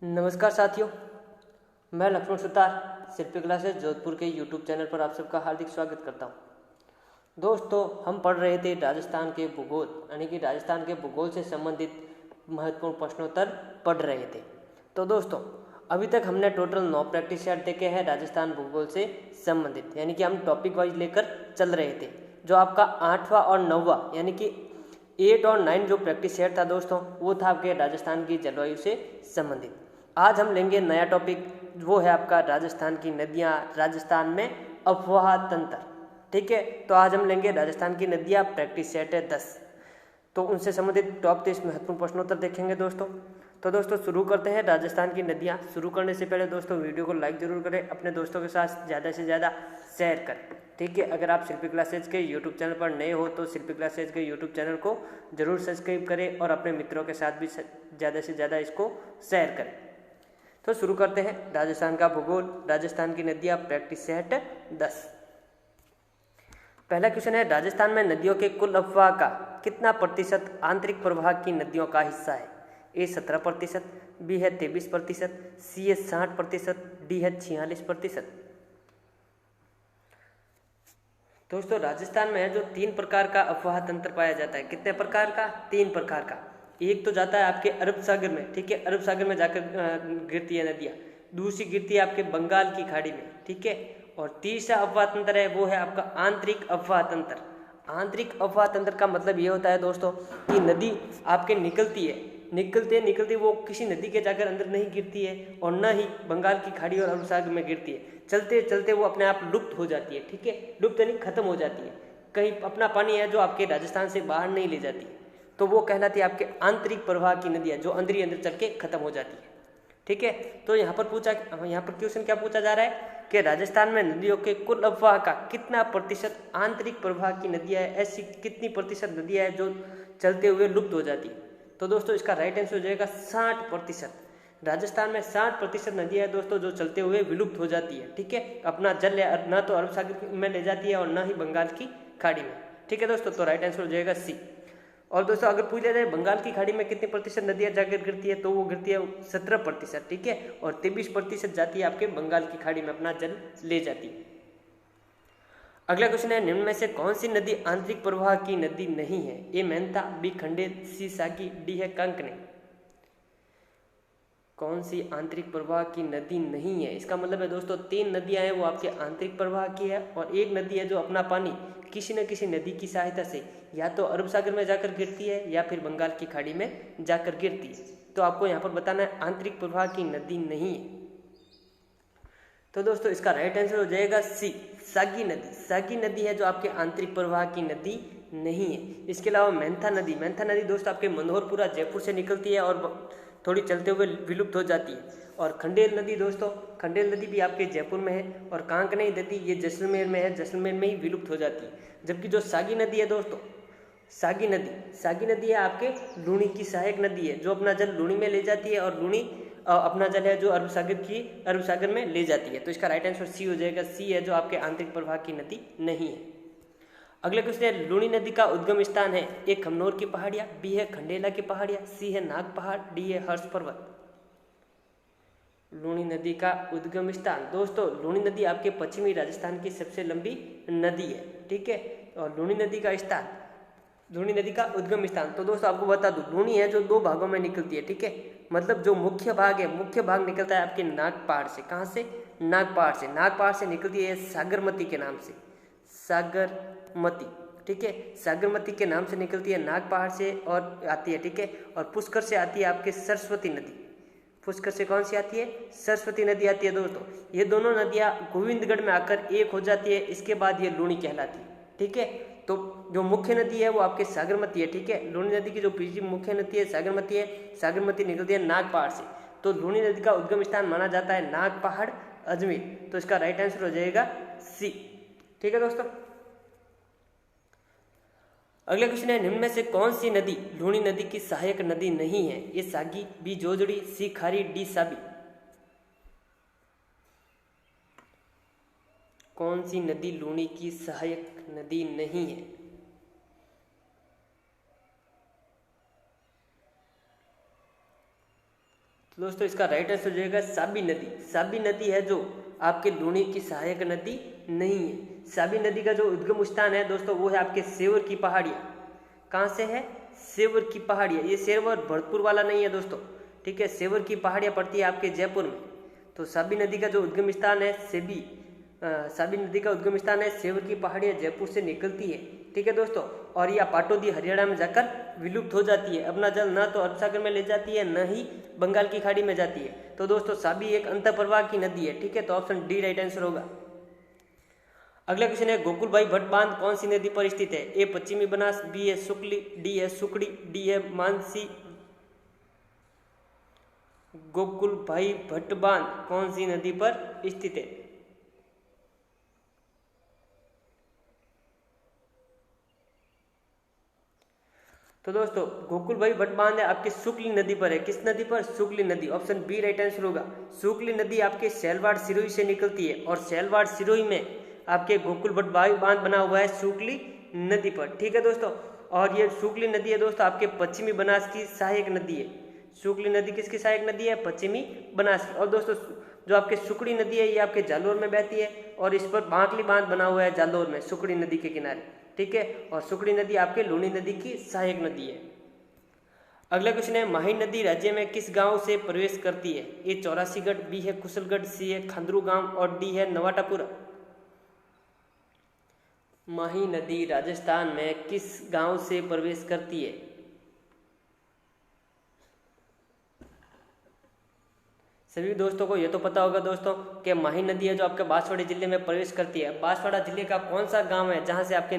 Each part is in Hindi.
नमस्कार साथियों, मैं लक्ष्मण सुतार शिल्पी क्लासेस जोधपुर के यूट्यूब चैनल पर आप सबका हार्दिक स्वागत करता हूं। दोस्तों, हम पढ़ रहे थे राजस्थान के भूगोल, यानी कि राजस्थान के भूगोल से संबंधित महत्वपूर्ण प्रश्नोत्तर पढ़ रहे थे। तो दोस्तों, अभी तक हमने टोटल 9 प्रैक्टिस सेट देखे हैं राजस्थान भूगोल से संबंधित, यानी कि हम टॉपिक वाइज लेकर चल रहे थे। जो आपका 8वां और 9वां यानी कि 8 और 9 जो प्रैक्टिस सेट था दोस्तों, वो था आपके राजस्थान की जलवायु से संबंधित। आज हम लेंगे नया टॉपिक, वो है आपका राजस्थान की नदियाँ, राजस्थान में अफवाह तंत्र। ठीक है, तो आज हम लेंगे राजस्थान की नदियाँ, प्रैक्टिस सेट है 10। तो उनसे संबंधित टॉप 30 महत्वपूर्ण प्रश्नोत्तर देखेंगे दोस्तों। तो दोस्तों शुरू करते हैं राजस्थान की नदियाँ। शुरू करने से पहले दोस्तों वीडियो को लाइक जरूर करें, अपने दोस्तों के साथ ज़्यादा से ज़्यादा शेयर करें। ठीक है, अगर आप शिल्पी क्लासेज के यूट्यूब चैनल पर नए हो तो शिल्पी क्लासेज के यूट्यूब चैनल को जरूर सब्सक्राइब करें और अपने मित्रों के साथ भी ज़्यादा से ज़्यादा इसको शेयर करें। तो शुरू करते हैं राजस्थान का भूगोल, राजस्थान की नदियाँ, प्रैक्टिस सेट 10। पहला क्वेश्चन है, राजस्थान में नदियों के कुल अफवाह का कितना प्रतिशत आंतरिक प्रवाह की नदियों का हिस्सा है? ए 17%, बी है 23%, सी है 60%, डी है 46%। दोस्तों, राजस्थान में जो 3 प्रकार का अफवाह तंत्र पाया जाता है, कितने प्रकार का? 3 प्रकार का। एक तो जाता है आपके अरब सागर में, ठीक है, अरब सागर में जाकर गिरती है नदियाँ। दूसरी गिरती है आपके बंगाल की खाड़ी में, ठीक है। और तीसरा अफवाह तंत्र है, वो है आपका आंतरिक अफवाह तंत्र। आंतरिक अफवाह तंत्र का मतलब ये होता है दोस्तों कि नदी आपके निकलती है, निकलते वो किसी नदी के जाकर अंदर नहीं गिरती है और न ही बंगाल की खाड़ी और अरब सागर में गिरती है। चलते चलते वो अपने आप लुप्त हो जाती है, ठीक है, लुप्त यानी खत्म हो जाती है। कहीं अपना पानी है जो आपके राजस्थान से बाहर नहीं ले जाती, तो वो कहलाती है आपके आंतरिक प्रवाह की नदियाँ, जो अंदर चल के खत्म हो जाती है। ठीक है, तो यहाँ पर क्वेश्चन क्या पूछा जा रहा है कि राजस्थान में नदियों के कुल अफवाह का कितना प्रतिशत आंतरिक प्रवाह की नदियाँ है, ऐसी कितनी प्रतिशत नदियाँ है जो चलते हुए लुप्त हो जाती है? तो दोस्तों इसका राइट आंसर हो जाएगा 60%। राजस्थान में 60% नदियाँ है दोस्तों जो चलते हुए विलुप्त हो जाती है। ठीक है, अपना जल न तो अरब सागर में ले जाती है और न ही बंगाल की खाड़ी में। ठीक है दोस्तों, तो राइट आंसर हो जाएगा सी। और दोस्तों अगर पूछ लिया जाए बंगाल की खाड़ी में कितने प्रतिशत नदियाँ जाकर गिरती है, तो वो गिरती है 17%। ठीक है, और 23% जाती है आपके बंगाल की खाड़ी में, अपना जल ले जाती है। अगला क्वेश्चन है, निम्न में से कौन सी नदी आंतरिक प्रवाह की नदी नहीं है? ए मेंथा, बी खंडेल, सी सागी, डी है कांकने। कौन सी आंतरिक प्रवाह की नदी नहीं है? इसका मतलब है दोस्तों 3 नदियां हैं वो आपके आंतरिक प्रवाह की है, और एक नदी है जो अपना पानी किसी न किसी नदी की सहायता से या तो अरब सागर में जाकर गिरती है या फिर बंगाल की खाड़ी में जाकर गिरती है। तो आपको यहाँ पर बताना है आंतरिक प्रवाह की नदी नहीं है। तो दोस्तों इसका राइट आंसर हो जाएगा सी, सागी नदी। सागी नदी है जो आपके आंतरिक प्रवाह की नदी नहीं है। इसके अलावा मेंथा नदी दोस्तों आपके मनोहरपुरा जयपुर से निकलती है और थोड़ी चलते हुए विलुप्त हो जाती है। और खंडेल नदी दोस्तों, खंडेल नदी भी आपके जयपुर में है। और कांकने नदी ये जैसलमेर में है, जैसलमेर में ही विलुप्त हो जाती है। जबकि जो सागी नदी है दोस्तों, सागी नदी है आपके लूणी की सहायक नदी है, जो अपना जल लूणी में ले जाती है और लूणी अपना जल है जो अरब सागर में ले जाती है। तो इसका राइट आंसर सी हो जाएगा, सी है जो आपके आंतरिक प्रवाह की नदी नहीं है। अगले क्वेश्चन है, लूणी नदी का उद्गम स्थान है? ए खमनोर की पहाड़ियाँ, बी है खंडेला की पहाड़ियाँ, सी है नाग पहाड़, डी है हर्ष पर्वत। लूणी नदी का उद्गम स्थान दोस्तों, लूणी नदी आपके पश्चिमी राजस्थान की सबसे लंबी नदी है। ठीक है, और लूणी नदी का स्थान, लूणी नदी का उद्गम स्थान, तो दोस्तों आपको बता दूं लूणी है जो 2 भागों में निकलती है। ठीक है, मतलब जो मुख्य भाग है, मुख्य भाग निकलता है आपके नाग पहाड़ से। कहाँ से? नाग पहाड़ से निकलती है सागरमती के नाम से, सागरमती। ठीक है, सागरमती के नाम से निकलती है नाग पहाड़ से और आती है। ठीक है, और पुष्कर से आती है आपके सरस्वती नदी। पुष्कर से कौन सी आती है? सरस्वती नदी आती है दोस्तों। ये दोनों नदियाँ गोविंदगढ़ में आकर एक हो जाती है, इसके बाद ये लूणी कहलाती है। ठीक है, तो जो मुख्य नदी है वो आपके सागरमती है। ठीक है, लूणी नदी की जो बीजी मुख्य नदी है सागरमती है, सागरमती निकलती है नाग पहाड़ से। तो लूणी नदी का उद्गम स्थान माना जाता है नाग पहाड़, अजमेर। तो इसका राइट आंसर हो जाएगा सी। ठीक है दोस्तों, अगला क्वेश्चन है, निम्न में से कौन सी नदी लूणी नदी की सहायक नदी नहीं है? ए सागी, बी जोजड़ी, सी खारी, डी साबी। कौन सी नदी लूणी की सहायक नदी नहीं है? तो दोस्तों इसका राइट आंसर हो जाएगा साबी नदी। साबी नदी है जो आपके लूणी की सहायक नदी नहीं है। साबी नदी का जो उद्गम स्थान है दोस्तों वो है आपके सेवर की पहाड़ियाँ। कहाँ से है? सेवर की पहाड़ियाँ। ये सेवर भरतपुर वाला नहीं है दोस्तों, ठीक है। सेवर की पहाड़ियाँ पड़ती है आपके जयपुर में। तो साबी नदी का जो उद्गम स्थान है साबी नदी का उद्गम स्थान है सेवर की पहाड़ियाँ जयपुर से निकलती है, ठीक है दोस्तों। और यह पाटौदी हरियाणा में जाकर विलुप्त हो जाती है। अपना जल न तो अरब सागर में ले जाती है न ही बंगाल की खाड़ी में जाती है। तो दोस्तों साबी एक अंतःप्रवाह की नदी है, ठीक है। तो ऑप्शन डी राइट आंसर होगा। अगला क्वेश्चन है गोकुलभाई भट्ट बांध कौन सी नदी पर स्थित है? ए पश्चिमी बनास, बी है शुक्ली, डी है सुकड़ी, डी है मानसी। गोकुलभाई भट्ट बांध कौन सी नदी पर स्थित है? तो दोस्तों गोकुलभाई भट्ट बांध है आपके शुक्ली नदी पर है। किस नदी पर? शुक्ली नदी। ऑप्शन बी राइट आंसर होगा। शुक्ली नदी आपके शैलवाड़ सिरोही से निकलती है और शैलवाड़ सिरोही में आपके गोकुल भट्ट बांध बना हुआ है शुक्ली नदी पर, ठीक है दोस्तों। और ये शुक्ली नदी है दोस्तों आपके पश्चिमी बनास की सहायक नदी है। शुक्ली नदी किसकी सहायक नदी है? पश्चिमी बनास की। और दोस्तों जो आपके सुकड़ी नदी है ये आपके जालोर में बहती है और इस पर बांकली बांध बना हुआ है जालोर में सुकड़ी नदी के किनारे, ठीक है। और सुकड़ी नदी आपके लूणी नदी की सहायक नदी है। अगला क्वेश्चन है माही नदी राज्य में किस गांव से प्रवेश करती है? ए चौरासीगढ़, बी है कुशलगढ़, सी है खंदरू गांव और डी है नवाटापुरा। माही नदी राजस्थान में किस गांव से प्रवेश करती है? सभी दोस्तों को ये तो पता होगा दोस्तों कि माही नदी है जो आपके बांसवाड़ा जिले में प्रवेश करती है। बांसवाड़ा जिले का कौन सा गांव है जहां से आपके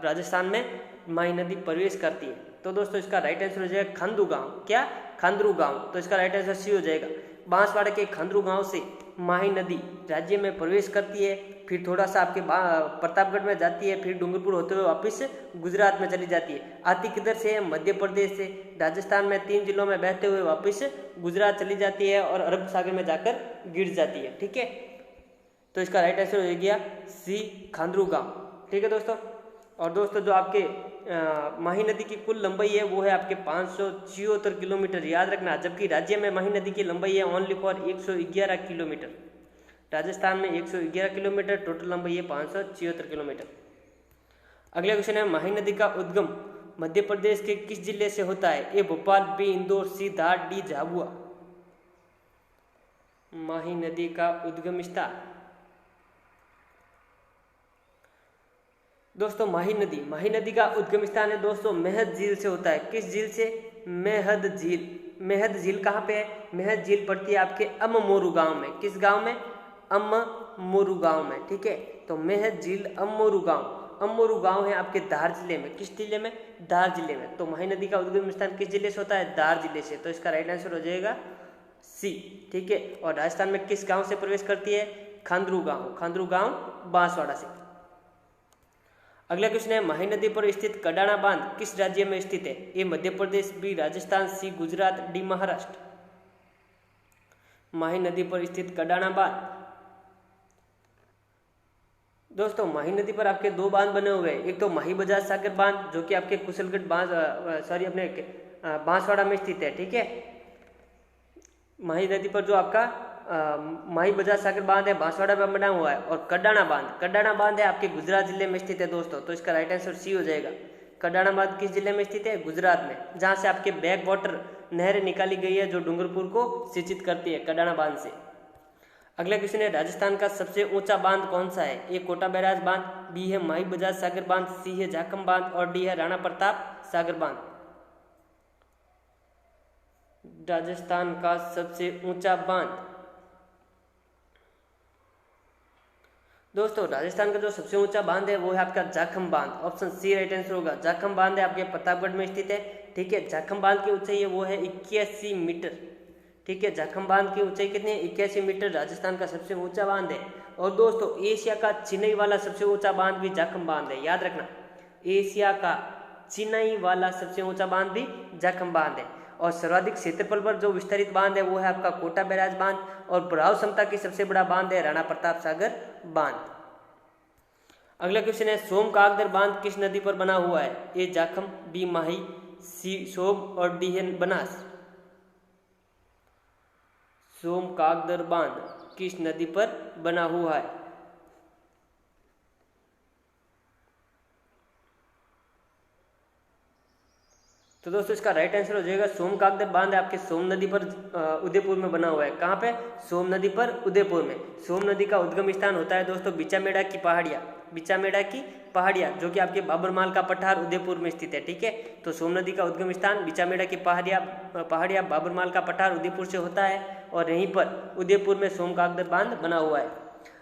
राजस्थान में माही नदी प्रवेश करती है? तो दोस्तों इसका राइट आंसर हो जाएगा खंदू गांव। क्या? खंदरू गांव। तो इसका राइट आंसर सी हो जाएगा। बांसवाड़ा के खंदरू गांव से माही नदी राज्य में प्रवेश करती है, फिर थोड़ा सा आपके प्रतापगढ़ में जाती है, फिर डूंगरपुर होते हुए वापस गुजरात में चली जाती है। आती किधर से है? मध्य प्रदेश से। राजस्थान में 3 जिलों में बहते हुए वापस गुजरात चली जाती है और अरब सागर में जाकर गिर जाती है, ठीक है। तो इसका राइट आंसर हो गया सी खंदरू गांव, ठीक है दोस्तों। और दोस्तों जो आपके माही नदी की कुल लंबाई है वो है आपके 576 किलोमीटर, याद रखना। जबकि राज्य में माही नदी की लंबाई है ओनली फॉर 111 किलोमीटर। राजस्थान में 111 किलोमीटर, टोटल लंबाई है 576 किलोमीटर। अगला क्वेश्चन है माही नदी का उद्गम मध्य प्रदेश के किस जिले से होता है? ए भोपाल, बी इंदौर, सी धार, डी झाबुआ। माही नदी का उद्गम स्थान दोस्तों माही नदी का उद्गम स्थान है दोस्तों मेहद झील से होता है। किस झील से? मेहद झील। मेहद झील कहाँ पे है? मेहद झील पड़ती है आपके अममोरू गांव में। किस गांव में? अममोरू गांव में, ठीक है। तो मेहद झील अममोरू गांव है आपके धार जिले में। किस जिले में? धार जिले में। तो माही नदी का उद्गम स्थान किस जिले से होता है? धार जिले से। तो इसका राइट आंसर हो जाएगा सी, ठीक है। और राजस्थान में किस गांव से प्रवेश करती है? खंदरू गांव बांसवाड़ा से। अगला क्वेश्चन है माही नदी पर स्थित कडाणा बांध किस राज्य में स्थित है? ए मध्य प्रदेश, बी राजस्थान, सी गुजरात, डी महाराष्ट्र। माही नदी पर स्थित कडाणा बांध दोस्तों माही नदी पर आपके 2 बांध बने हुए हैं। एक तो माही बजाज सागर बांध जो कि आपके कुशलगढ़ अपने बांसवाड़ा में स्थित है, ठीक है। माही नदी पर जो आपका माही बजाज सागर बांध है बांसवाड़ा में बना हुआ है। और कडाणा बांध है आपके गुजरात जिले में स्थित है दोस्तों। तो इसका राइट आंसर सी हो जाएगा। कडाणा बांध किस जिले में स्थित है? गुजरात में, जहां से आपके बैक वाटर नहरें निकाली गई है जो डूंगरपुर को सिंचित करती है कडाणा बांध से। अगला क्वेश्चन है राजस्थान का सबसे ऊंचा बांध कौन सा है? ए कोटा बैराज बांध, बी है माही बजाज सागर बांध, सी है जाखम बांध और डी है राणा प्रताप सागर बांध। राजस्थान का सबसे ऊंचा बांध दोस्तों राजस्थान का जो सबसे ऊंचा बांध है वो है आपका जाखम बांध। ऑप्शन सी राइट आंसर होगा। जाखम बांध है आपके प्रतापगढ़ में स्थित है, ठीक है। जाखम बांध की ऊंचाई है वो है 81 मीटर, ठीक है। जाखम बांध की ऊंचाई कितनी है? 81 मीटर। राजस्थान का सबसे ऊंचा बांध है। और दोस्तों एशिया का चेन्नई वाला सबसे ऊंचा बांध भी जाखम बांध है, याद रखना। एशिया का चेन्नई वाला सबसे ऊंचा बांध भी जाखम बांध है। और सर्वाधिक क्षेत्रफल पर जो विस्तारित बांध है वो है आपका कोटा बैराज बांध। और भराव क्षमता की सबसे बड़ा बांध है राणा प्रताप सागर बांध। अगला क्वेश्चन है सोम कागदर बांध किस नदी पर बना हुआ है? ए जाखम, बी माही, सी सोम और डी है बनास। सोमकागदर बांध किस नदी पर बना हुआ है? तो दोस्तों इसका राइट आंसर हो जाएगा सोमकागदर बांध आपके सोम नदी पर उदयपुर में बना हुआ है। कहाँ पे? सोम नदी पर उदयपुर में। सोम नदी का उद्गम स्थान होता है दोस्तों बिचामेड़ा की पहाड़ियाँ, बिचामेड़ा की पहाड़ियाँ जो कि आपके बाबरमाल का पठार उदयपुर में स्थित है। ठीक है, तो सोम नदी का उद्गम स्थान बिचामेड़ा की पहाड़ियाँ बाबरमाल का पठार उदयपुर से होता है और यहीं पर उदयपुर में सोमकागदर बांध बना हुआ है।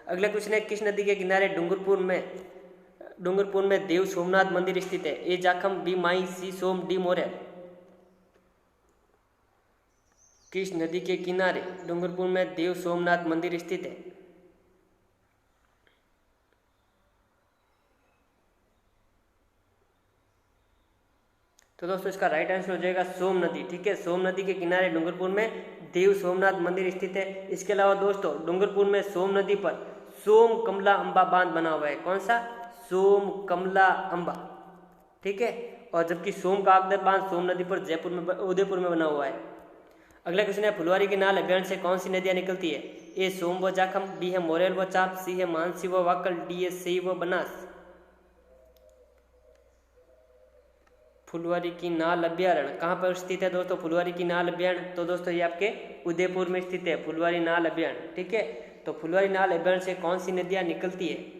अगला क्वेश्चन है किस नदी के किनारे डूंगरपुर में देव सोमनाथ मंदिर स्थित है? A Jakham, B Mahi, C Som, D Morel. किस नदी के किनारे डूंगरपुर में देव सोमनाथ मंदिर स्थित है? तो दोस्तों इसका राइट आंसर हो जाएगा सोम नदी। ठीक है, सोम नदी के किनारे डूंगरपुर में देव सोमनाथ मंदिर स्थित है। इसके अलावा दोस्तों डूंगरपुर में सोम नदी पर सोम कमला अंबा बांध बना हुआ है। कौन सा? सोम कमला अंबा। ठीक है, और जबकि सोमकागदर बांध सोम नदी पर उदयपुर में बना हुआ है। अगला क्वेश्चन है फुलवारी की नाल अभ्यारण्य से कौन सी नदियां निकलती है? ए सोम व जाखम, बी है मोरेल व चाप, सी है मानसी व वाकल, डी है सई व बनास। फुलवारी की नाल अभ्यारण्य कहाँ पर स्थित है दोस्तों? फुलवारी की नाल अभ्यारण्य तो दोस्तों ये आपके उदयपुर में स्थित है, फुलवारी नाल अभ्यारण्य। ठीक है, तो फुलवारी नाल अभ्यारण्य से कौन सी नदियां निकलती है?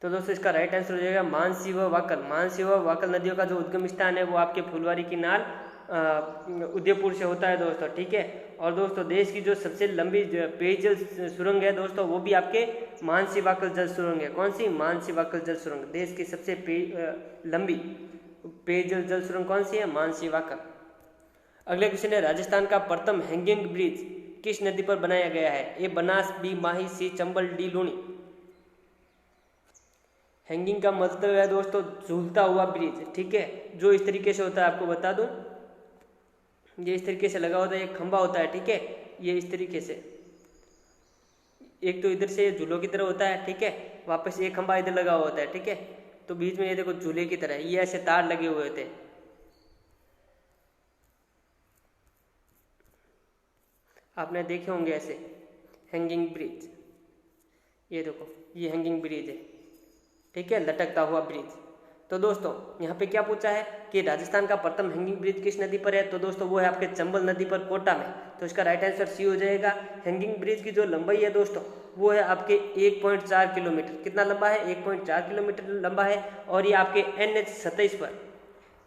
तो दोस्तों इसका राइट आंसर हो जाएगा मानसी व वाकल। मानसी व वाकल नदियों का जो उद्गम स्थान है वो आपके फुलवारी की नाल उदयपुर से होता है दोस्तों। ठीक है, और दोस्तों देश की जो सबसे लंबी पेयजल सुरंग है दोस्तों वो भी आपके मानसी वाकल जल सुरंग है। कौन सी? मानसी वाकल जल सुरंग। देश की सबसे लंबी पेयजल जल सुरंग कौन सी है? मानसी वाकल। अगले क्वेश्चन है राजस्थान का प्रथम हैंगिंग ब्रिज किस नदी पर बनाया गया है? ए बनास, बी माही, सी चंबल, डी लूणी। हैंगिंग का मतलब है दोस्तों झूलता हुआ ब्रिज। ठीक है, जो इस तरीके से होता है, आपको बता दूं ये इस तरीके से लगा होता है, एक खंभा होता है। ठीक है, ये इस तरीके से, एक तो इधर से झूलों की तरह होता है। ठीक है, वापस एक खंभा इधर लगा हुआ होता है। ठीक है, तो बीच में ये देखो झूले की तरह ये ऐसे तार लगे हुए होते हैं। आपने देखे होंगे ऐसे हैंगिंग ब्रिज। ये देखो ये हैंगिंग ब्रिज है। ठीक है, लटकता हुआ ब्रिज। तो दोस्तों यहाँ पे क्या पूछा है कि राजस्थान का प्रथम हैंगिंग ब्रिज किस नदी पर है? तो दोस्तों वो है आपके चंबल नदी पर, कोटा में। तो इसका राइट आंसर सी हो जाएगा। हैंगिंग ब्रिज की जो लंबाई है दोस्तों वो है आपके 1.4 किलोमीटर। कितना लंबा है? 1.4 किलोमीटर लंबा है। और ये आपके NH27 पर,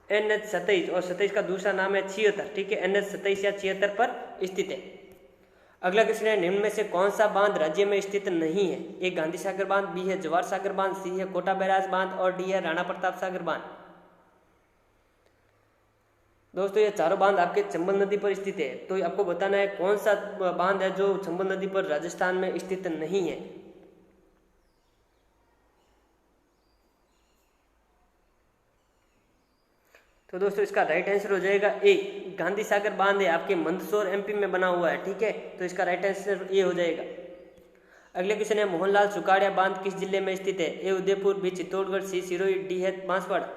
NH27 और 27 का दूसरा नाम है 76। ठीक है, NH27 या 76 पर स्थित है। अगला क्वेश्चन है निम्न में से कौन सा बांध राज्य में स्थित नहीं है? ए गांधी सागर बांध, बी है जवाहर सागर बांध, सी है कोटा बैराज बांध और डी है राणा प्रताप सागर बांध। दोस्तों ये चारों बांध आपके चंबल नदी पर स्थित है। तो आपको बताना है कौन सा बांध है जो चंबल नदी पर राजस्थान में स्थित नहीं है। तो दोस्तों इसका राइट आंसर हो जाएगा ए गांधी सागर बांध है, आपके मंदसौर MP में बना हुआ है। ठीक है, तो इसका राइट आंसर ए हो जाएगा। अगले क्वेश्चन है मोहनलाल सुखाड़िया बांध किस जिले में स्थित है? ए उदयपुर, बी चित्तौड़गढ़, सी सिरोही, डी है बांसवाड़ा।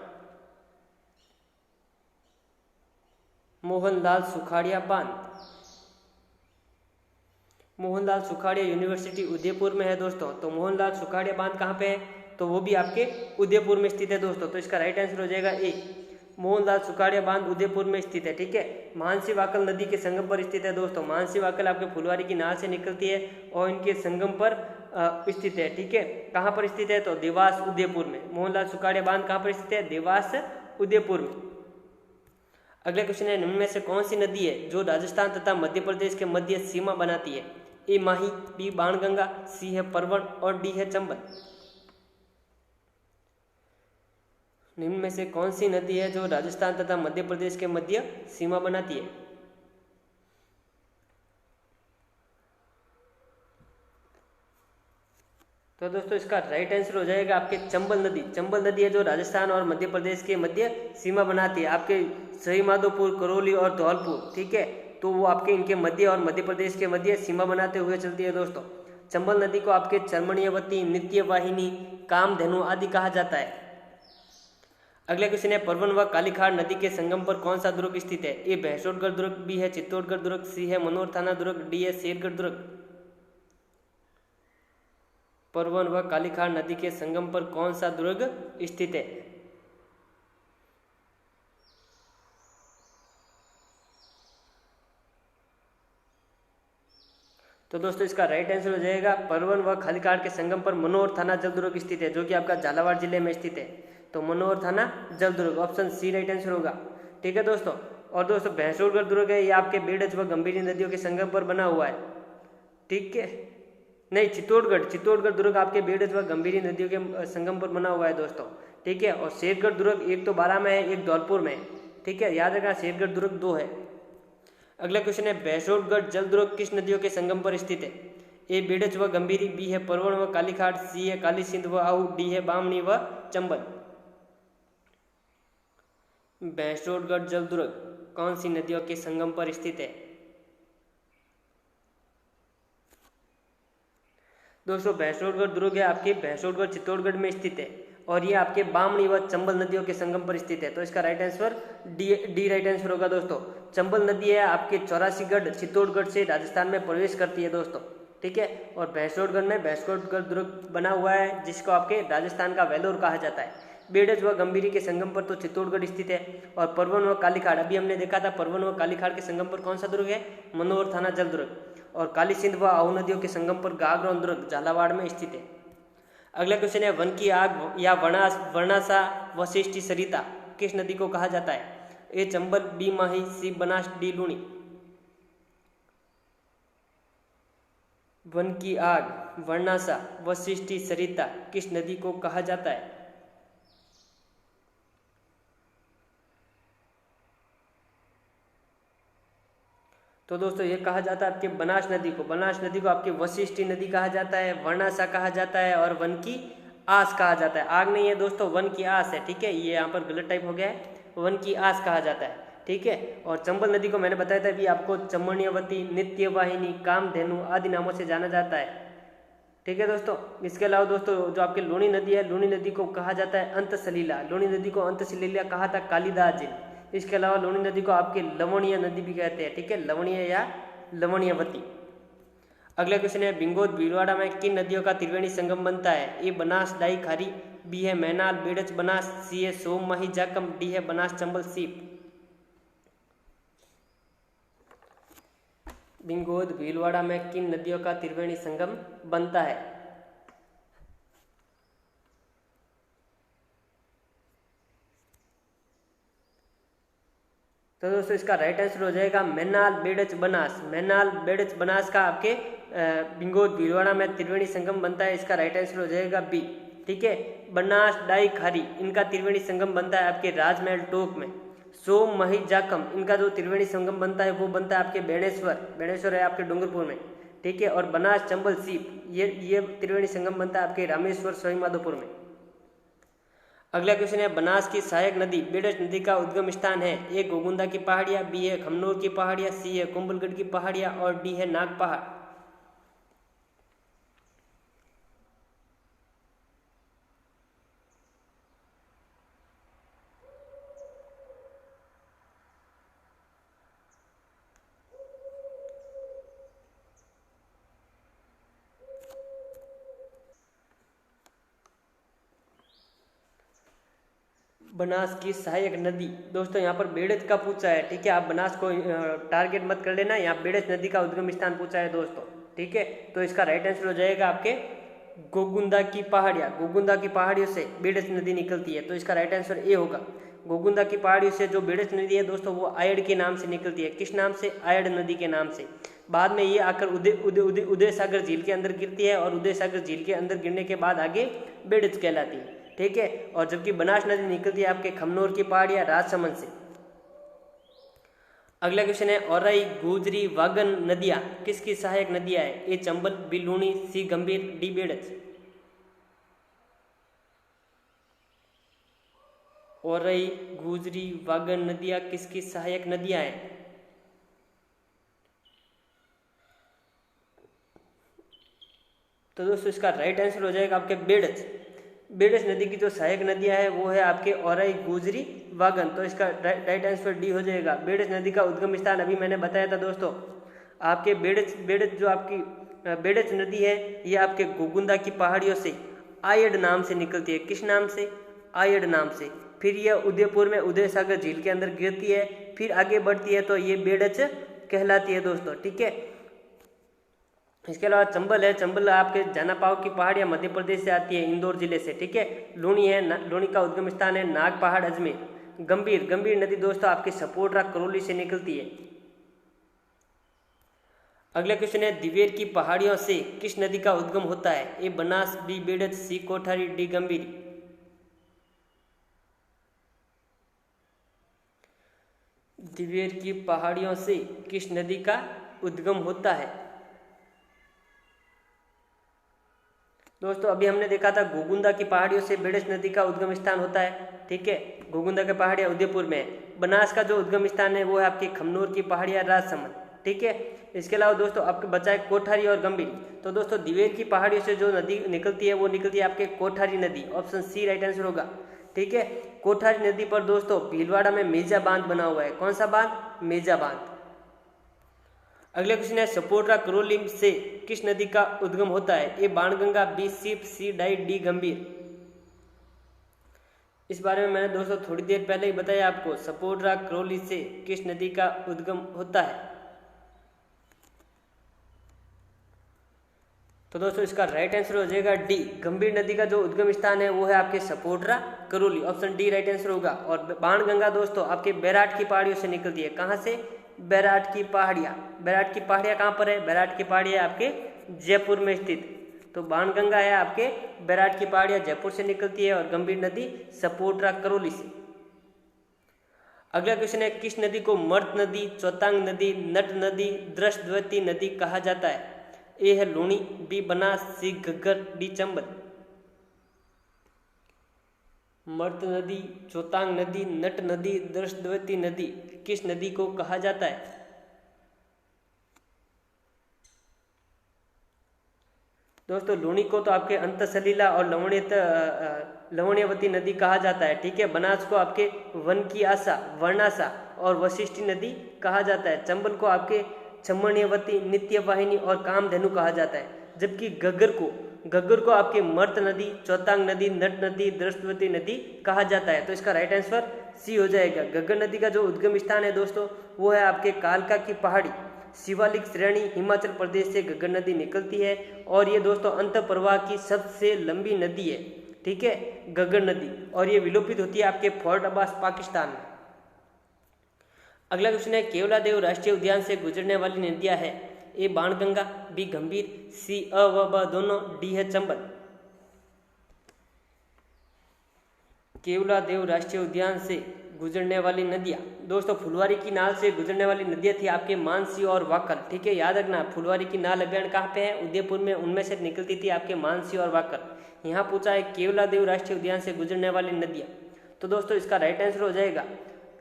मोहनलाल सुखाड़िया बांध, मोहनलाल सुखाड़िया यूनिवर्सिटी उदयपुर में है दोस्तों। तो मोहनलाल सुखाड़िया बांध कहाँ पे है? तो वो भी आपके उदयपुर में स्थित है दोस्तों। तो इसका राइट आंसर हो जाएगा ए मोहनलाल सुखाड़िया बांध उदयपुर में स्थित है। ठीक है, मानसी वाकल नदी के संगम पर स्थित है दोस्तों। मानसी वाकल आपके फुलवारी की नाल से निकलती है और इनके संगम पर स्थित है। ठीक है, कहाँ पर स्थित है? तो देवास उदयपुर में। मोहनलाल सुखाड़िया बांध कहाँ पर स्थित है? देवास उदयपुर में। अगला क्वेश्चन है निम्न में से कौन सी नदी है जो राजस्थान तथा मध्य प्रदेश के मध्य सीमा बनाती है? ए माही, बी बाणगंगा, सी है परवण और डी है चंबल। निम्न में से कौन सी नदी है जो राजस्थान तथा मध्य प्रदेश के मध्य सीमा बनाती है? तो दोस्तों इसका राइट आंसर हो जाएगा आपके चंबल नदी। चंबल नदी है जो राजस्थान और मध्य प्रदेश के मध्य सीमा बनाती है, आपके सही माधोपुर, करौली और धौलपुर। ठीक है, तो वो आपके इनके मध्य और मध्य प्रदेश के मध्य सीमा बनाते हुए चलती है दोस्तों। चंबल नदी को आपके चरमणीयवती, नित्य वाहिनी, कामधेनु आदि कहा जाता है। अगला क्वेश्चन है परवन व कालीखाड़ नदी के संगम पर कौन सा दुर्ग स्थित है? ए भैंसोटगढ़ दुर्ग, बी है चित्तौड़गढ़ दुर्ग, सी है मनोर थाना दुर्ग, डी है शेरगढ़ दुर्ग। परवन व कालीखाड़ नदी के संगम पर कौन सा दुर्ग स्थित है? तो दोस्तों इसका राइट आंसर हो जाएगा परवन व कालीखाड़ के संगम पर मनोहर थाना जल दुर्ग स्थित है, जो कि आपका झालावाड़ जिले में स्थित है। तो मनोहर थाना जल दुर्ग, ऑप्शन सी राइट आंसर होगा। ठीक है दोस्तों। और दोस्तों भैंसोटगढ़ दुर्ग है, ये आपके बेड़ज व गंभीरी नदियों के संगम पर बना हुआ है। ठीक है, नहीं चित्तौड़गढ़ दुर्ग आपके बेड़ज व गंभीरी नदियों के संगम पर बना हुआ है दोस्तों। ठीक है, और शेरगढ़ दुर्ग एक तो बारां में है, एक धौलपुर में है। ठीक है, याद रखना शेरगढ़ दुर्ग 2 है। अगला क्वेश्चन है भैंसोटगढ़ जल दुर्ग किस नदियों के संगम पर स्थित है? ए बेड़ज व गंभीरी, बी है परवन व कालीखाड़, सी है काली सिंध व आहू, डी है बामनी व चंबल। भैंसोटगढ़ जल दुर्ग कौन सी नदियों के संगम पर स्थित है? दोस्तों भैंसोटगढ़ दुर्ग है आपके भैंसोटगढ़ चित्तौड़गढ़ में स्थित है, और ये आपके बामनी व चंबल नदियों के संगम पर स्थित है। तो इसका right answer D right answer होगा दोस्तों। चंबल नदी है आपके 84गढ़ चित्तौड़गढ़ से राजस्थान में प्रवेश करती है दोस्तों। ठीक है, और भैंसोटगढ़ में भैंसोटगढ़ दुर्ग बना हुआ है, जिसको आपके राजस्थान का वेलोर कहा जाता है। बेड़ज व गंभीरी के संगम पर तो चित्तौड़गढ़ स्थित है, और परवन व कालीखाड़ अभी हमने देखा था, परवन व कालीखाड़ के संगम पर कौन सा दुर्ग है? मनोहर थाना जल दुर्ग। और काली सिंध व आहू नदियों के संगम पर गागरोन दुर्ग झालावाड़ में स्थित है। अगला क्वेश्चन है वन की आग या वर्णासा वशिष्टि सरिता किस नदी को कहा जाता है? ए चंबल, बी माही, सी बनास, डी लूणी। वन की आग, वर्णासा, वशिष्टि सरिता किस नदी को कहा जाता है? तो दोस्तों ये कहा जाता है आपके बनास नदी को। बनास नदी को आपके वशिष्टि नदी कहा जाता है, वर्णासा कहा जाता है, और वन की आस कहा जाता है। आग नहीं है दोस्तों, वन की आस है। ठीक है, ये यहाँ पर गलत टाइप हो गया है, वन की आस कहा जाता है। ठीक है, और चंबल नदी को मैंने बताया था कि आपको चमणियावती, नित्यवाहिनी, कामधेनु आदि नामों से जाना जाता है। ठीक है दोस्तों। इसके अलावा दोस्तों जो आपके लूणी नदी है, लूणी नदी को कहा जाता है अंत सलीला। लूणी नदी को अंत सलीला कहा था कालिदास जी ने। इसके अलावा लूणी नदी को आपके लवणीय नदी भी कहते हैं। ठीक है, लवणीय या लवणीयवती। अगला क्वेश्चन है बिंगोद भीलवाड़ा में किन नदियों का त्रिवेणी संगम बनता है? ए बनास डाई खारी, बी है मैनाल बेड़च बनास, सी है सोम माही जाकम, डी है बनास चंबल सीप। बिंगोद भीलवाड़ा में किन नदियों का त्रिवेणी संगम बनता है? तो दोस्तों इसका राइट आंसर हो जाएगा मैनाल बेड़च बनास। मैनाल बेड़च बनास का आपके बिंगोद भीलवाड़ा में त्रिवेणी संगम बनता है। इसका राइट आंसर हो जाएगा बी। ठीक है, बनास डाई खारी इनका त्रिवेणी संगम बनता है आपके राजमहल टोक में। सोम मही जाकम इनका जो त्रिवेणी संगम बनता है वो बनता है आपके बेणेश्वर है आपके डूंगरपुर में। ठीक है, और बनास चंबल सीप ये त्रिवेणी संगम बनता है आपके रामेश्वर सवाई माधोपुर में। अगला क्वेश्चन है बनास की सहायक नदी बेड़च नदी का उद्गम स्थान है? ए गोगुंदा की पहाड़ियाँ, बी है खमनोर की पहाड़ियाँ, सी है कुंभलगढ़ की पहाड़ियाँ, और डी है नाग पहाड़। बनास की सहायक नदी दोस्तों यहाँ पर बेड़च का पूछा है। ठीक है, आप बनास को टारगेट मत कर लेना, यहाँ बेड़च नदी का उद्गम स्थान पूछा है दोस्तों। ठीक है, तो इसका राइट आंसर हो जाएगा आपके गोगुंदा की पहाड़ियाँ। गोगुंदा की पहाड़ियों से बेड़च नदी निकलती है, तो इसका राइट आंसर ए होगा। गोगुंदा की पहाड़ियों से जो बेड़च नदी है दोस्तों वो आयड़ के नाम से निकलती है। किस नाम से? आयड़ नदी के नाम से। बाद में ये आकर उदय सागर झील के अंदर गिरती है, और उदय सागर झील के अंदर गिरने के बाद आगे बेड़च कहलाती है। ठीक है, और जबकि बनास नदी निकलती है आपके खमनोर की पहाड़ियाँ राजसमंद से। अगला क्वेश्चन है औरई, गुजरी, वागन नदियाँ किसकी सहायक नदियाँ है? ए चंबल, बी लूणी, सी गंभीर, डी बेड़च। औरई, गुजरी, वागन नदियाँ किसकी सहायक नदियाँ हैं? तो दोस्तों इसका राइट आंसर हो जाएगा आपके बेड़च। बेडस नदी की जो सहायक नदियां हैं वो है आपके औरई, गुजरी, वागन। तो इसका राइट आंसर डी हो जाएगा। बेडस नदी का उद्गम स्थान अभी मैंने बताया था दोस्तों, आपके बेडस जो आपकी बेडस नदी है ये आपके गोगुंदा की पहाड़ियों से आयड नाम से निकलती है। किस नाम से? आयड नाम से। फिर यह उदयपुर में उदय सागर झील के अंदर गिरती है, फिर आगे बढ़ती है तो ये बेडच कहलाती है दोस्तों, ठीक है। इसके अलावा चंबल है, चंबल आपके जानापाव की पहाड़ियाँ मध्य प्रदेश से आती है, इंदौर जिले से, ठीक है। लूणी है, लूणी का उद्गम स्थान है नाग पहाड़, अजमेर। गंभीर, गंभीर नदी दोस्तों आपके सपोटरा, करौली से निकलती है। अगला क्वेश्चन है, दिवेर की पहाड़ियों से किस नदी का उद्गम होता है? ए बनास, बी बेडच, सी कोठारी, डी गंभीरी। दिवेर की पहाड़ियों से किस नदी का उद्गम होता है? दोस्तों अभी हमने देखा था गोगुंदा की पहाड़ियों से बेडस नदी का उद्गम स्थान होता है, ठीक है। गोगुंदा की पहाड़ियाँ उदयपुर में है। बनास का जो उद्गम स्थान है वो है आपकी खमनोर की पहाड़ियाँ, राजसमंद, ठीक है। इसके अलावा दोस्तों आपके बचा है कोठारी और गंभीरी। तो दोस्तों दिवेर की पहाड़ियों से जो नदी निकलती है वो निकलती है आपके कोठारी नदी, ऑप्शन सी राइट आंसर होगा, ठीक है। कोठारी नदी पर दोस्तों भीलवाड़ा में मेजा बांध बना हुआ है। कौन सा बांध? मेजा बांध। अगला क्वेश्चन है, सपोटरा, करौली से किस नदी का उद्गम होता है? ए बाणगंगा, बी सीप, सी डाइट, डी गंभीर। इस बारे में मैंने दोस्तों थोड़ी देर पहले ही बताया आपको, सपोटरा, करौली से किस नदी का उद्गम होता है। तो दोस्तों इसका राइट आंसर हो जाएगा डी। गंभीर नदी का जो उद्गम स्थान है वो है आपके Sapotra, Karauli, option D right answer होगा। और बाणगंगा दोस्तों आपके बैराट की पहाड़ियों से निकलती है। कहाँ से? बैराट की पहाड़ियाँ। बैराट की पहाड़ियाँ कहाँ पर है? बैराट की पहाड़ियाँ आपके जयपुर में स्थित। तो बाणगंगा है आपके बैराट की पहाड़ियाँ जयपुर से निकलती है, और गंभीर नदी सपोटरा, करौली से। अगला क्वेश्चन है, किस नदी को मर्त नदी, चौतांग नदी, नट नदी, दृष्टवती नदी कहा जाता है? ए है लूणी, बी बनास, सी घग्गर, डी चंबल। मर्त नदी, चौतांग नदी, नट नदी, दृष्टवती नदी किस नदी को कहा जाता है? दोस्तों लूणी को तो आपके अंतसलीला और लवण्यवती नदी कहा जाता है, ठीक है। बनास को आपके वन की आशा, वर्णाशा और वशिष्ठी नदी कहा जाता है। चंबल को आपके चमण्यवती, नित्यवाहिनी और कामधेनु कहा जाता है। जबकि गग्गर को आपके मर्त नदी, चौतांग नदी, नट नदी, दृष्टवती नदी कहा जाता है। तो इसका राइट आंसर सी हो जाएगा। गग्गर नदी का जो उद्गम स्थान है दोस्तों वो है आपके कालका की पहाड़ी, शिवालिक श्रेणी, हिमाचल प्रदेश से गग्गर नदी निकलती है। और ये दोस्तों अंत प्रवाह की सबसे लंबी नदी है, ठीक है, गग्गर नदी। और ये विलोपित होती है आपके फोर्ट अब्बास, पाकिस्तान में। अगला क्वेश्चन है, केवलादेव राष्ट्रीय उद्यान से गुजरने वाली नदियां है? ए बाणगंगा, बी गंभीर, सी अ व ब दोनों, डी है चंबल। केवलादेव राष्ट्रीय उद्यान से गुजरने वाली नदियां दोस्तों, फुलवारी की नाल से गुजरने वाली नदियां थी आपके मानसी और वाकल, ठीक है। याद रखना, फुलवारी की नाल अभियान कहाँ पे है? उदयपुर में। उनमें से निकलती थी आपके मानसी और वाकल। यहाँ पूछा है केवलादेव राष्ट्रीय उद्यान से गुजरने वाली नदियां। तो दोस्तों इसका राइट आंसर हो जाएगा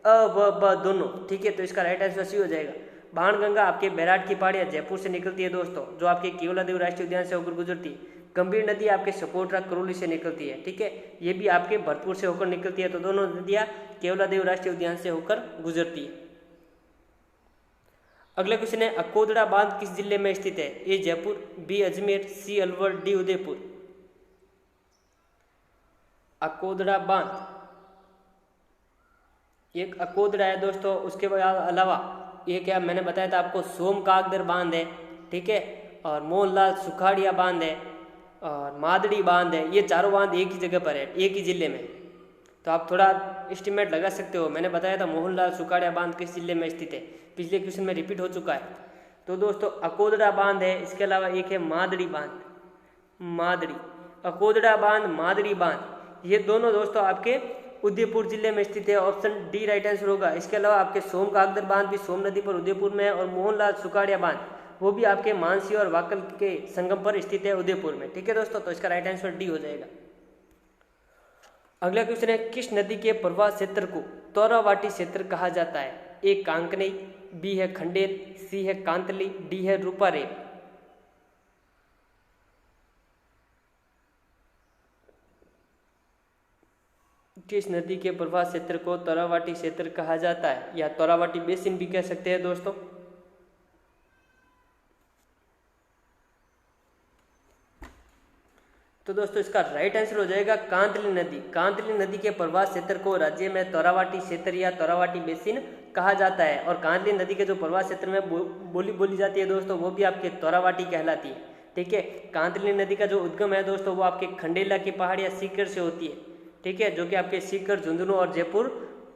अ व ब दोनों, ठीक है। तो इसका राइट आंसर सी हो जाएगा। बाणगंगा आपके बैराट की पहाड़ियाँ जयपुर से निकलती है दोस्तों, जो आपके केवलादेव राष्ट्रीय उद्यान से होकर गुजरती है। गंभीर नदी आपके सपोटरा, करौली से निकलती है, ठीक है। ये भी आपके भरतपुर से होकर निकलती है। तो दोनों नदियाँ केवलादेव राष्ट्रीय उद्यान से होकर गुजरती है। अगला क्वेश्चन है, अकोदड़ा बांध किस जिले में स्थित है? ए जयपुर, बी अजमेर, सी अलवर, डी उदयपुर। अकोदड़ा बांध, एक अकोदड़ा है दोस्तों, उसके अलावा ये क्या मैंने बताया था आपको, सोमकागदर बांध है, ठीक है, और मोहनलाल सुखाड़िया बांध है, और मादड़ी बांध है। ये चारों बांध एक ही जगह पर है, एक ही जिले में। तो आप थोड़ा एस्टिमेट लगा सकते हो। मैंने बताया था मोहनलाल सुखाड़िया बांध किस जिले में स्थित है, पिछले क्वेश्चन में रिपीट हो चुका है। तो दोस्तों अकोदड़ा बांध है, इसके अलावा एक है मादड़ी बांध, मादड़ी, अकोदड़ा बांध, मादड़ी बांध, ये दोनों दोस्तों आपके उदयपुर जिले में स्थित है। ऑप्शन डी राइट आंसर होगा। इसके अलावा आपके सोमकागदर बांध भी सोम नदी पर उदयपुर में है, और मोहनलाल सुखाड़िया बांध वो भी आपके मानसी और वाकल के संगम पर स्थित है उदयपुर में, ठीक है दोस्तों। तो इसका राइट आंसर डी हो जाएगा। अगला क्वेश्चन है, किस नदी के प्रवाह क्षेत्र को तोरावाटी क्षेत्र कहा जाता है? ए कांकनई, बी है खंडेर, सी है कांतली, डी है रूपारेल। किस नदी के प्रवाह क्षेत्र को तोरावाटी क्षेत्र कहा जाता है, या तोरावाटी बेसिन भी कह सकते हैं दोस्तों। तो दोस्तों इसका राइट आंसर हो जाएगा कांतली नदी। कांतली नदी के प्रवाह क्षेत्र को राज्य में तोरावाटी क्षेत्र या तोरावाटी बेसिन कहा जाता है। और कांतली नदी के जो प्रवाह क्षेत्र में बोली बोली जाती है दोस्तों, वो भी आपके तोरावाटी कहलाती है। ठीक है, कांतली नदी का जो उद्गम है दोस्तों, वो आपके खंडेला की पहाड़ी या सीकर से होती है। ठीक है, जो कि आपके सीकर, झुंझुनू और जयपुर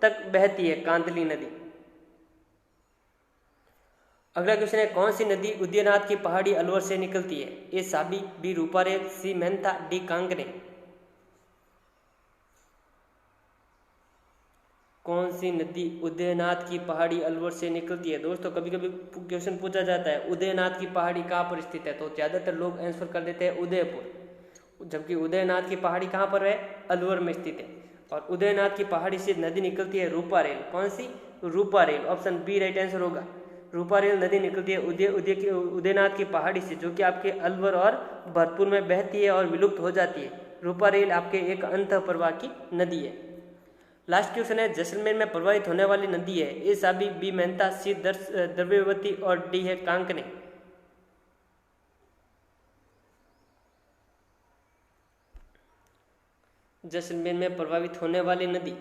तक बहती है कांतली नदी। अगला क्वेश्चन है, कौन सी नदी उदयनाथ की पहाड़ी अलवर से निकलती है? ए साबी, बी रूपारेल, सी मेहता, डी कांगने। कौन सी नदी उदयनाथ की पहाड़ी अलवर से निकलती है? दोस्तों कभी कभी क्वेश्चन पूछा जाता है उदयनाथ की पहाड़ी कहाँ पर स्थित है, तो ज्यादातर लोग आंसर कर देते हैं उदयपुर, जबकि उदयनाथ की पहाड़ी कहाँ पर है? अलवर में स्थित है। और उदयनाथ की पहाड़ी से नदी निकलती है रूपारेल। कौन सी? Ruparel. Option B right answer होगा। रूपारेल नदी निकलती है उदयनाथ की पहाड़ी से, जो कि आपके अलवर और भरतपुर में बहती है और विलुप्त हो जाती है। रूपारेल आपके एक अंतः प्रवाह की नदी है। लास्ट क्वेश्चन है, जैसलमेर में प्रवाहित होने वाली नदी है? ए साबी, बी मेहता, सी द्रव्यवती और डी है कांकने। जैसलमेर में प्रभावित होने वाली नदी,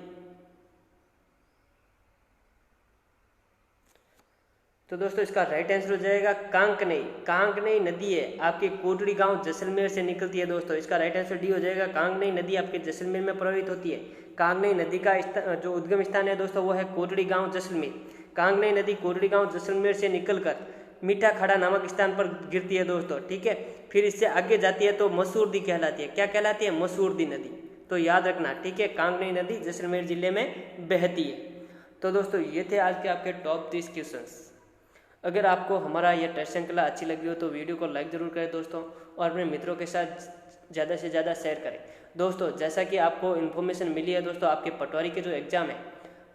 तो दोस्तों इसका राइट आंसर हो जाएगा कांकनेई। कांकनेई नदी है आपके कोटड़ी गांव जैसलमेर से निकलती है दोस्तों। इसका राइट आंसर डी हो जाएगा। कांकनेई नदी आपके जैसलमेर में प्रवाहित होती है। कांकनेई नदी का जो उद्गम स्थान है दोस्तों, वो है कोटड़ी गांव जैसलमेर। कांकनेई नदी कोटड़ी गांव जैसलमेर से निकलकर मीठा खाड़ा नामक स्थान पर गिरती है दोस्तों। ठीक है, फिर इससे आगे जाती है तो मसूरदी कहलाती है। क्या कहलाती है? मसूरदी नदी। तो याद रखना, ठीक है, कांकनेई नदी जैसलमेर जिले में बहती है। तो दोस्तों ये थे आज के आपके टॉप 30 क्वेश्चंस। अगर आपको हमारा यह टेस्ट श्रृंखला अच्छी लगी हो तो वीडियो को लाइक ज़रूर करें दोस्तों, और अपने मित्रों के साथ ज़्यादा से ज़्यादा शेयर करें दोस्तों। जैसा कि आपको इन्फॉर्मेशन मिली है दोस्तों, आपके पटवारी के जो एग्ज़ाम है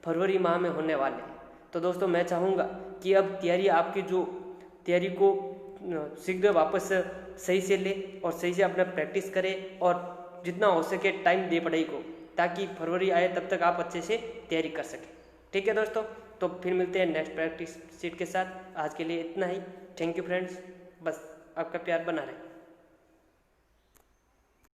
फरवरी माह में होने वाले हैं। तो दोस्तों मैं चाहूँगा कि अब तैयारी आपकी जो तैयारी को शीघ्र वापस सही से ले और सही से अपना प्रैक्टिस करें, और जितना हो सके टाइम दे पढ़ाई को, ताकि फरवरी आए तब तक आप अच्छे से तैयारी कर सकें। ठीक है दोस्तों, तो फिर मिलते हैं नेक्स्ट प्रैक्टिस शीट के साथ। आज के लिए इतना ही। थैंक यू फ्रेंड्स, बस आपका प्यार बना रहे।